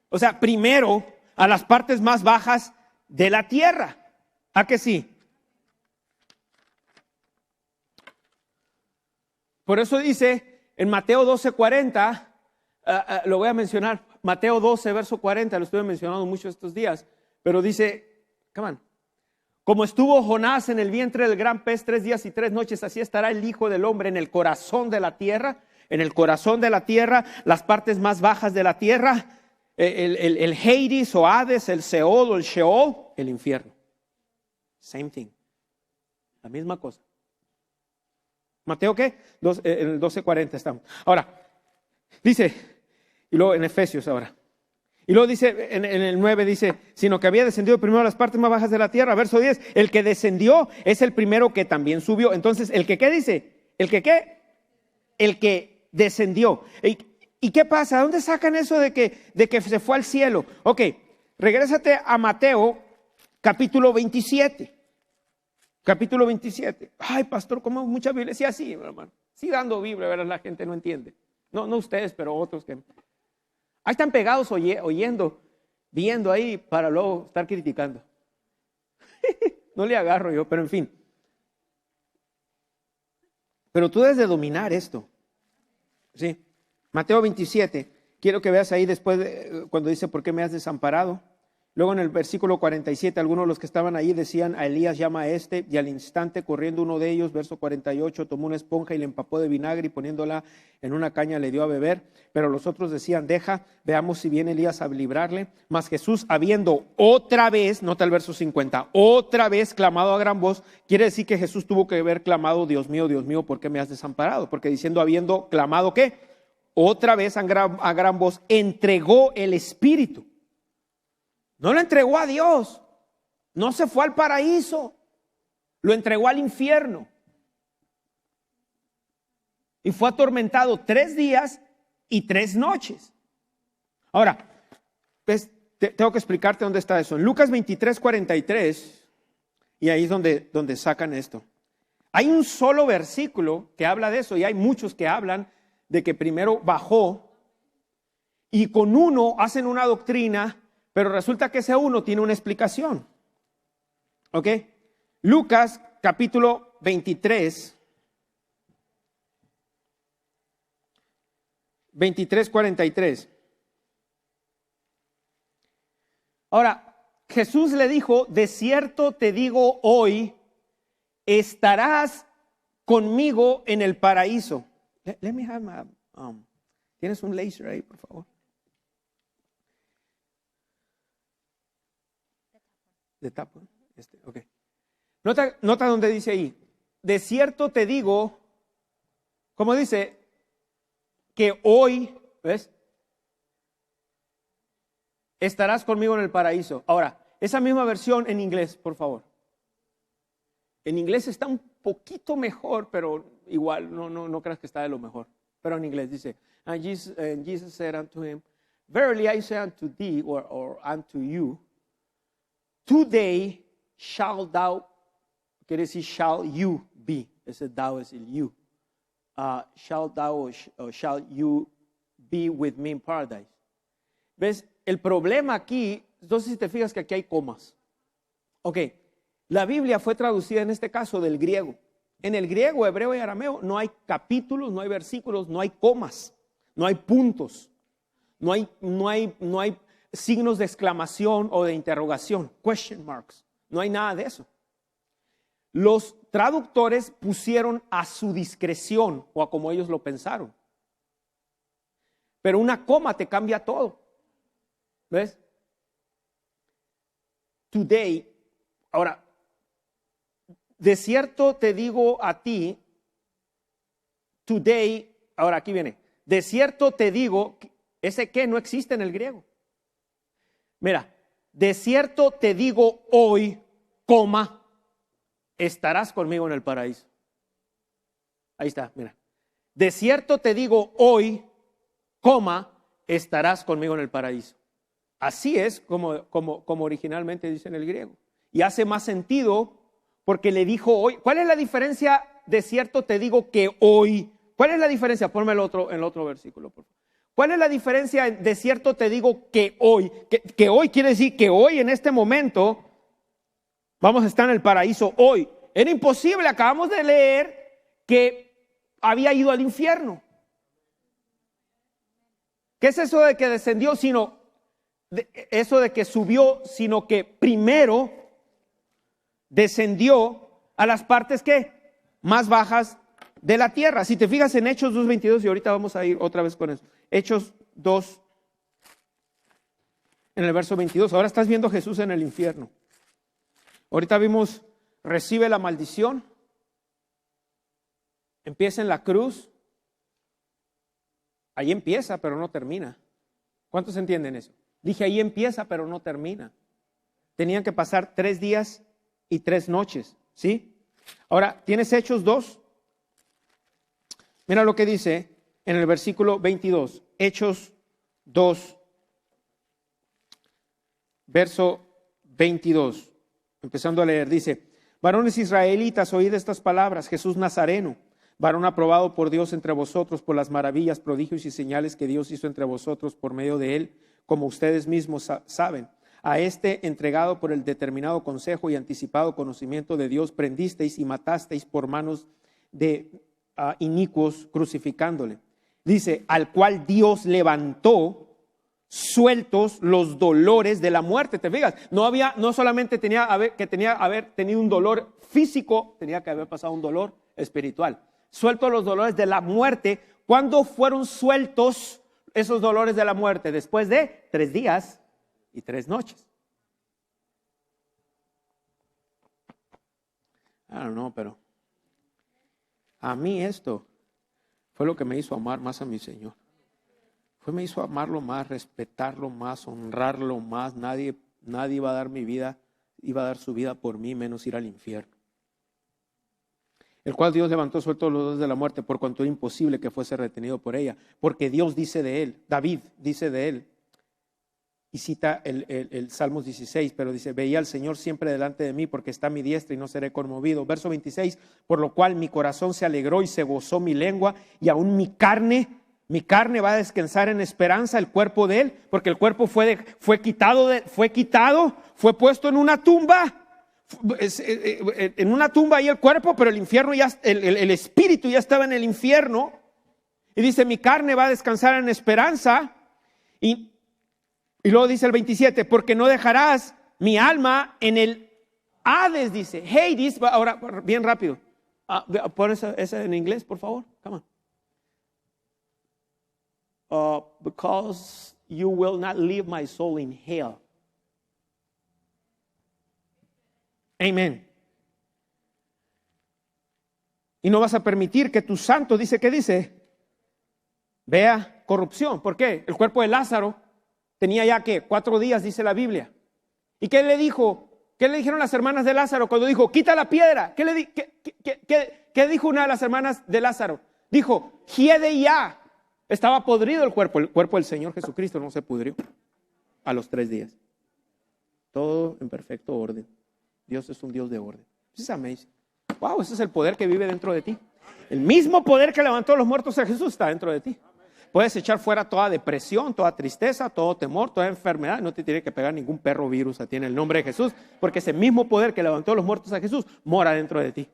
O sea, primero a las partes más bajas de la tierra. ¿A que sí? Por eso dice en Mateo 12:40, lo voy a mencionar, Mateo 12, verso 40, lo estuve mencionando mucho estos días, pero dice, come on, como estuvo Jonás en el vientre del gran pez 3 días y 3 noches, así estará el Hijo del Hombre en el corazón de la tierra, las partes más bajas de la tierra, el Hades o Hades, el Seol o el Sheol, el infierno. Same thing. La misma cosa. ¿Mateo qué? En el 12:40 estamos. Ahora, dice, y luego en Efesios ahora. Y luego dice, en el 9 dice, sino que había descendido primero a las partes más bajas de la tierra. Verso 10, el que descendió es el primero que también subió. Entonces, ¿el que qué dice? ¿El que qué? El que descendió. ¿Y qué pasa? ¿Dónde sacan eso de que se fue al cielo? Ok, regrésate a Mateo capítulo 27. capítulo 27. Ay, pastor, ¿cómo mucha Biblia? Sí, así, hermano. Sí, dando Biblia, ¿verdad? La gente no entiende. No ustedes, pero otros que... Ahí están pegados oyendo, viendo ahí para luego estar criticando. No le agarro yo, pero en fin. Pero tú debes de dominar esto. ¿Sí? Mateo 27. Quiero que veas ahí después, cuando dice, ¿por qué me has desamparado? Luego en el versículo 47, algunos de los que estaban ahí decían, a Elías llama a este, y al instante corriendo uno de ellos, verso 48, tomó una esponja y le empapó de vinagre y poniéndola en una caña le dio a beber. Pero los otros decían, deja, veamos si viene Elías a librarle. Mas Jesús, habiendo otra vez, nota el verso 50, otra vez clamado a gran voz, quiere decir que Jesús tuvo que haber clamado, Dios mío, ¿por qué me has desamparado? Porque diciendo, habiendo clamado, ¿qué? Otra vez a gran voz, entregó el Espíritu. No lo entregó a Dios, no se fue al paraíso, lo entregó al infierno. Y fue atormentado 3 días y 3 noches. Ahora, pues, tengo que explicarte dónde está eso. En Lucas 23, 43, y ahí es donde sacan esto. Hay un solo versículo que habla de eso, y hay muchos que hablan de que primero bajó, y con uno hacen una doctrina, pero resulta que ese uno tiene una explicación. ¿Ok? Lucas capítulo 23, 43. Ahora, Jesús le dijo, de cierto te digo hoy, estarás conmigo en el paraíso. Let me have my, ¿tienes un laser ahí, por favor? De tapa, ok. Nota donde dice ahí, de cierto te digo, como dice, que hoy, ¿ves? Estarás conmigo en el paraíso. Ahora, esa misma versión en inglés, por favor. En inglés está un poquito mejor, pero igual, no creas que está de lo mejor. Pero en inglés dice, and Jesus said unto him, verily I say unto thee, or unto you, today shall thou, quiere decir shall you be, ese thou es el you, shall thou or shall you be with me in paradise. ¿Ves? El problema aquí, entonces si te fijas que aquí hay comas. Ok, la Biblia fue traducida en este caso del griego. En el griego, hebreo y arameo no hay capítulos, no hay versículos, no hay comas, no hay puntos, no hay signos de exclamación o de interrogación, question marks, no hay nada de eso. Los traductores pusieron a su discreción o a como ellos lo pensaron. Pero una coma te cambia todo. ¿Ves? Today, ahora, de cierto te digo a ti, today, ahora aquí viene, de cierto te digo, ese que no existe en el griego. Mira, de cierto te digo hoy, coma, estarás conmigo en el paraíso. Ahí está, mira. De cierto te digo hoy, coma, estarás conmigo en el paraíso. Así es como originalmente dice en el griego. Y hace más sentido porque le dijo hoy. ¿Cuál es la diferencia de cierto te digo que hoy? ¿Cuál es la diferencia? Ponme en el otro versículo, por favor. ¿Cuál es la diferencia de cierto te digo que hoy? Que hoy quiere decir que hoy en este momento vamos a estar en el paraíso hoy. Era imposible, acabamos de leer que había ido al infierno. ¿Qué es eso de que descendió? Eso de que subió, sino que primero descendió a las partes que más bajas de la tierra. Si te fijas en Hechos 2:22, y ahorita vamos a ir otra vez con eso. Hechos 2, en el verso 22. Ahora estás viendo a Jesús en el infierno. Ahorita vimos, recibe la maldición, empieza en la cruz. Ahí empieza, pero no termina. ¿Cuántos entienden eso? Dije, ahí empieza, pero no termina. Tenían que pasar 3 días y 3 noches, ¿sí? Ahora, ¿tienes Hechos 2? Mira lo que dice en el versículo 22. Hechos 2, verso 22. Empezando a leer, dice, Varones israelitas, oíd estas palabras. Jesús Nazareno, varón aprobado por Dios entre vosotros por las maravillas, prodigios y señales que Dios hizo entre vosotros por medio de él, como ustedes mismos saben. A este, entregado por el determinado consejo y anticipado conocimiento de Dios, prendisteis y matasteis por manos de inicuos, crucificándole. Dice, al cual Dios levantó, sueltos los dolores de la muerte. ¿Te fijas? No solamente tenía que haber tenido un dolor físico, tenía que haber pasado un dolor espiritual. Sueltos los dolores de la muerte. ¿Cuándo fueron sueltos esos dolores de la muerte? Después de 3 días y 3 noches. I don't know, pero a mí esto fue lo que me hizo amar más a mi Señor. Me hizo amarlo más, respetarlo más, honrarlo más. Nadie iba a dar mi vida, iba a dar su vida por mí, menos ir al infierno. El cual Dios levantó sueltos los dolores de la muerte, por cuanto era imposible que fuese retenido por ella. Porque Dios dice de él, David dice de él, y cita el Salmos 16, pero dice, veía al Señor siempre delante de mí, porque está a mi diestra y no seré conmovido. Verso 26, por lo cual mi corazón se alegró y se gozó mi lengua, y aún mi carne va a descansar en esperanza, el cuerpo de él, porque el cuerpo fue quitado, fue puesto en una tumba. En una tumba ahí el cuerpo, pero el infierno ya, el espíritu ya estaba en el infierno. Y dice, mi carne va a descansar en esperanza. Y luego dice el 27, porque no dejarás mi alma en el Hades, dice. Hades, ahora bien rápido. Pon esa en inglés, por favor. Come on. Because you will not leave my soul in hell. Amén. Y no vas a permitir que tu santo, dice, ¿qué dice? Vea corrupción. ¿Por qué? El cuerpo de Lázaro tenía ya, ¿qué? 4 días, dice la Biblia. ¿Y qué le dijo? ¿Qué le dijeron las hermanas de Lázaro cuando dijo, quita la piedra? ¿Qué dijo una de las hermanas de Lázaro? Dijo, hiede ya. Estaba podrido el cuerpo del Señor Jesucristo no se pudrió a los 3 días. Todo en perfecto orden. Dios es un Dios de orden. Es amazing. Wow, ese es el poder que vive dentro de ti. El mismo poder que levantó a los muertos a Jesús está dentro de ti. Puedes echar fuera toda depresión, toda tristeza, todo temor, toda enfermedad. No te tiene que pegar ningún perro virus a ti en el nombre de Jesús, porque ese mismo poder que levantó a los muertos a Jesús mora dentro de ti.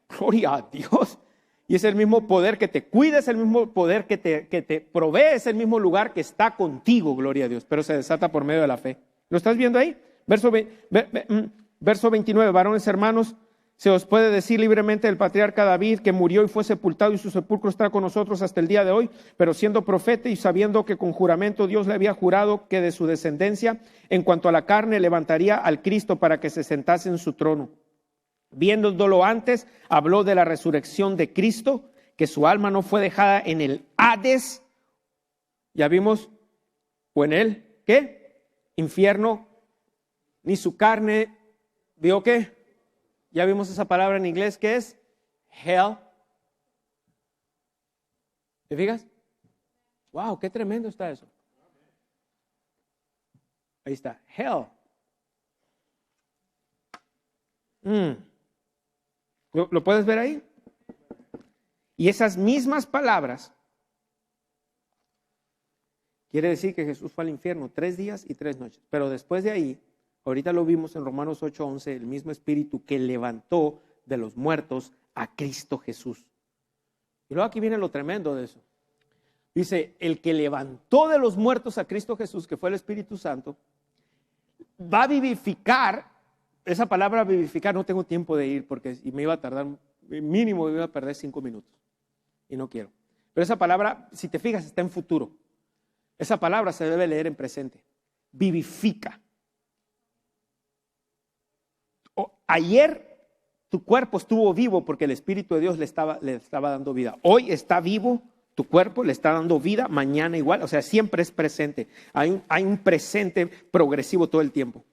Gloria a Dios. Y es el mismo poder que te cuida, es el mismo poder que te provee, es el mismo lugar que está contigo, gloria a Dios. Pero se desata por medio de la fe. ¿Lo estás viendo ahí? Verso 29, varones hermanos, se os puede decir libremente del patriarca David, que murió y fue sepultado, y su sepulcro está con nosotros hasta el día de hoy, pero siendo profeta y sabiendo que con juramento Dios le había jurado que de su descendencia, en cuanto a la carne, levantaría al Cristo para que se sentase en su trono. Viéndolo antes, habló de la resurrección de Cristo, que su alma no fue dejada en el Hades, ya vimos, o en él, ¿qué? Infierno, ni su carne, ¿vio qué? Ya vimos esa palabra en inglés, ¿qué es? Hell. ¿Te fijas? Wow, qué tremendo está eso. Ahí está, hell. ¿Lo puedes ver ahí? Y esas mismas palabras quiere decir que Jesús fue al infierno 3 días y 3 noches. Pero después de ahí, ahorita lo vimos en Romanos 8:11, el mismo espíritu que levantó de los muertos a Cristo Jesús. Y luego aquí viene lo tremendo de eso. Dice, el que levantó de los muertos a Cristo Jesús, que fue el Espíritu Santo, va a vivificar. Esa palabra vivificar, no tengo tiempo de ir porque me iba a tardar, mínimo me iba a perder 5 minutos. Y no quiero. Pero esa palabra, si te fijas, está en futuro. Esa palabra se debe leer en presente. Vivifica. Ayer tu cuerpo estuvo vivo porque el Espíritu de Dios le estaba dando vida. Hoy está vivo tu cuerpo, le está dando vida, mañana igual. O sea, siempre es presente. Hay un presente progresivo todo el tiempo.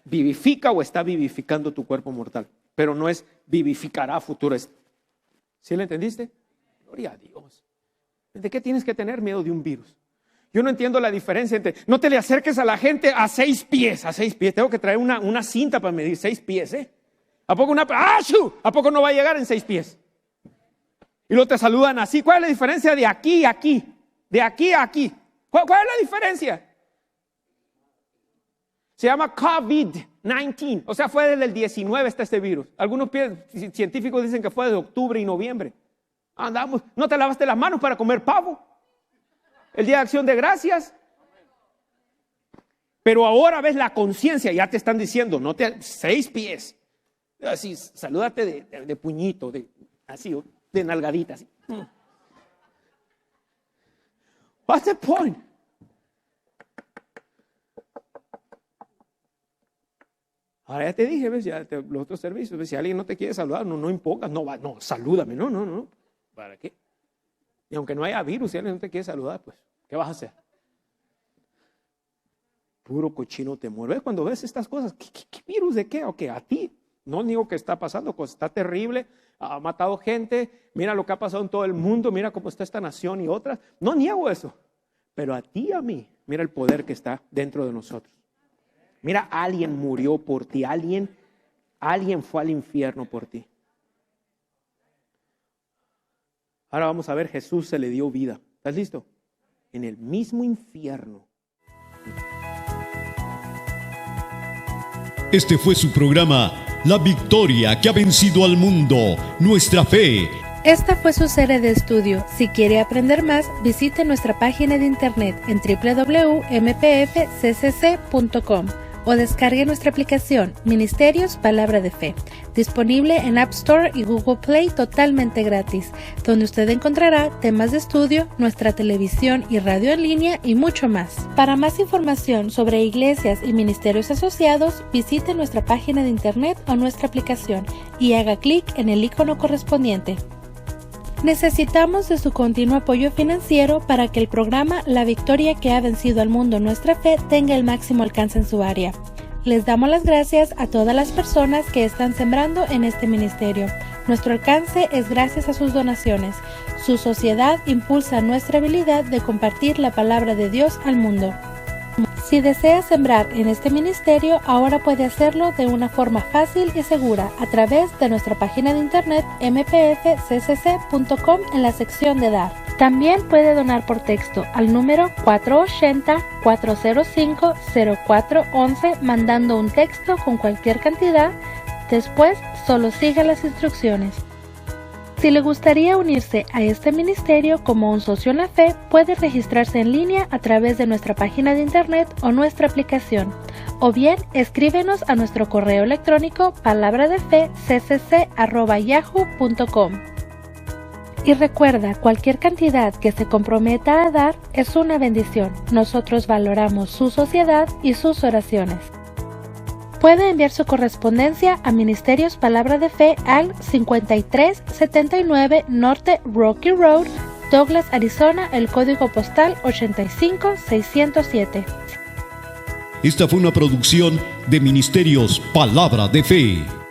Vivifica o está vivificando tu cuerpo mortal, pero no es vivificará a futuro. ¿Sí le entendiste? Gloria a Dios. ¿De qué tienes que tener miedo de un virus? Yo no entiendo la diferencia entre, no te le acerques a la gente a 6 pies, Tengo que traer una cinta para medir 6 pies, ¿A poco ¿A poco no va a llegar en 6 pies? Y luego te saludan así. ¿Cuál es la diferencia de aquí a aquí? De aquí a aquí. ¿Cuál es la diferencia? Se llama COVID-19. O sea, fue desde el 19 está este virus. Algunos científicos dicen que fue de octubre y noviembre. Andamos. ¿No te lavaste las manos para comer pavo? El Día de Acción de Gracias. Pero ahora ves la conciencia. Ya te están diciendo, 6 pies. Así, salúdate de puñito, así, de nalgadita. Así. What's the point? Ahora ya te dije, ¿ves? Los otros servicios, ¿ves? Si alguien no te quiere saludar, no impongas, no, salúdame, no. ¿Para qué? Y aunque no haya virus, si alguien no te quiere saludar, pues, ¿qué vas a hacer? Puro cochino temor. ¿Ves? Cuando ves estas cosas, ¿qué virus de qué? ¿O qué? A ti. No digo que está pasando, pues está terrible, ha matado gente, mira lo que ha pasado en todo el mundo, mira cómo está esta nación y otras. No niego eso, pero a ti y a mí, mira el poder que está dentro de nosotros. Mira, alguien murió por ti, alguien fue al infierno por ti. Ahora vamos a ver, Jesús se le dio vida. ¿Estás listo? En el mismo infierno. Este fue su programa, La Victoria que ha vencido al mundo, nuestra fe. Esta fue su serie de estudio. Si quiere aprender más, visite nuestra página de internet en www.mpfccc.com o descargue nuestra aplicación Ministerios Palabra de Fe, disponible en App Store y Google Play totalmente gratis, donde usted encontrará temas de estudio, nuestra televisión y radio en línea y mucho más. Para más información sobre iglesias y ministerios asociados, visite nuestra página de internet o nuestra aplicación y haga clic en el icono correspondiente. Necesitamos de su continuo apoyo financiero para que el programa La Victoria que ha vencido al mundo, nuestra fe, tenga el máximo alcance en su área. Les damos las gracias a todas las personas que están sembrando en este ministerio. Nuestro alcance es gracias a sus donaciones. Su sociedad impulsa nuestra habilidad de compartir la palabra de Dios al mundo. Si desea sembrar en este ministerio, ahora puede hacerlo de una forma fácil y segura a través de nuestra página de internet mpfccc.com en la sección de dar. También puede donar por texto al número 480-405-0411 mandando un texto con cualquier cantidad. Después, solo siga las instrucciones. Si le gustaría unirse a este ministerio como un socio en la fe, puede registrarse en línea a través de nuestra página de internet o nuestra aplicación, o bien escríbenos a nuestro correo electrónico palabradefeccc@yahoo.com. Y recuerda, cualquier cantidad que se comprometa a dar es una bendición. Nosotros valoramos su sociedad y sus oraciones. Puede enviar su correspondencia a Ministerios Palabra de Fe al 5379 Norte Rocky Road, Douglas, Arizona, el código postal 85607. Esta fue una producción de Ministerios Palabra de Fe.